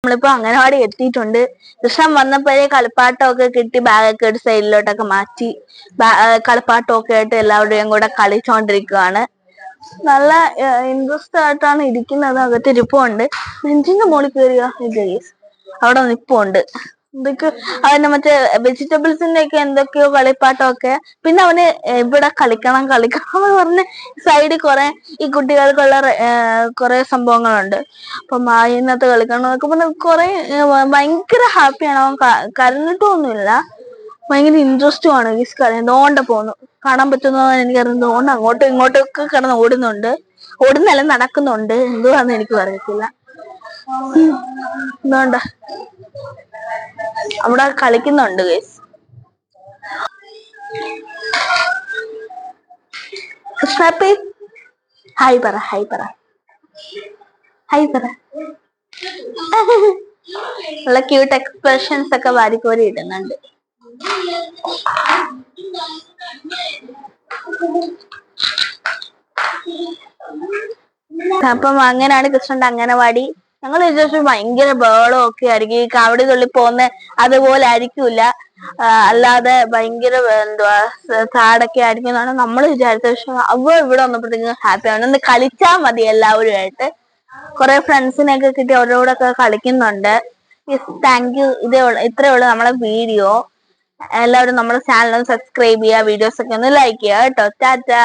നമ്മളിപ്പോ അംഗനവാടി എത്തിയിട്ടുണ്ട്. കൃഷ്ണൻ വന്നപ്പോഴേ കളിപ്പാട്ടമൊക്കെ കിട്ടി ബാഗൊക്കെ ഒരു സൈഡിലോട്ടൊക്കെ മാറ്റി കളിപ്പാട്ടമൊക്കെ ആയിട്ട് എല്ലാവരുടെയും കൂടെ കളിച്ചോണ്ടിരിക്കുകയാണ്. നല്ല ഇൻട്രസ്റ്റ് ആയിട്ടാണ് ഇരിക്കുന്നത്. അകത്ത് ഇരിപ്പുണ്ട്. നെഞ്ചിന്റെ മുകളിൽ കയറിയ അവിടെ നിപ്പുണ്ട്. എന്തൊക്കെ അവന് മറ്റേ വെജിറ്റബിൾസിന്റെ ഒക്കെ എന്തൊക്കെയോ കളിപ്പാട്ടമൊക്കെ. പിന്നെ അവന് ഇവിടെ കളിക്കണം എന്ന് പറഞ്ഞ് സൈഡിൽ കുറെ ഈ കുട്ടികൾക്കുള്ള കുറെ സംഭവങ്ങളുണ്ട്. അപ്പൊ മായിനകത്ത് കളിക്കണം എന്നൊക്കെ പറഞ്ഞ് കുറെ ഭയങ്കര ഹാപ്പിയാണ്. അവൻ കരഞ്ഞിട്ടൊന്നുമില്ല, ഭയങ്കര ഇൻട്രസ്റ്റുമാണ് ഈ കളി. നോണ്ട പോന്നു കാണാൻ പറ്റുന്ന എനിക്കറിയാം. നോണ്ട് അങ്ങോട്ടും ഇങ്ങോട്ടും ഒക്കെ കിടന്ന് ഓടുന്നുണ്ട്. ഓടുന്നല്ല, നടക്കുന്നുണ്ട്. എന്തുവാന്ന് എനിക്ക് പറയത്തില്ല. എന്തുകൊണ്ട അവിടെ കളിക്കുന്നുണ്ട് ഗൈസ്. കൃഷ്ണപ്പി ഹായ് പറ, ഹായ് പറ, ഹായ് പറ. നല്ല ക്യൂട്ട് എക്സ്പ്രഷൻസ് ഒക്കെ വാരിക്കോരി ഇടുന്നുണ്ട്. അപ്പം അങ്ങനെയാണ് കൃഷ്ണന്റെ അംഗനവാടി. ഞങ്ങൾ വിചാരിച്ചു ഭയങ്കര ബഹളം ഒക്കെ ആയിരിക്കും, ഈ കാവടി തുള്ളി പോകുന്ന അതുപോലെ ആയിരിക്കൂല, അല്ലാതെ ഭയങ്കര എന്തുവാ സാഡൊക്കെ ആയിരിക്കും എന്നാണ് നമ്മൾ വിചാരിച്ചത്. പക്ഷെ ഇവിടെ വന്നപ്പോഴത്തേക്കും ഹാപ്പിയാണ്. ഒന്ന് കളിച്ചാൽ മതി എല്ലാവരുമായിട്ട്. കുറെ ഫ്രണ്ട്സിനെയൊക്കെ കിട്ടി അവരോടെ ഒക്കെ കളിക്കുന്നുണ്ട്. Thank you. ഇത്രയേ ഉള്ളൂ നമ്മളെ വീഡിയോ. എല്ലാവരും നമ്മുടെ ചാനൽ സബ്സ്ക്രൈബ് ചെയ്യുക, വീഡിയോസ് ഒക്കെ ഒന്ന് ലൈക്ക് ചെയ്യുക കേട്ടോ. ടാറ്റാ.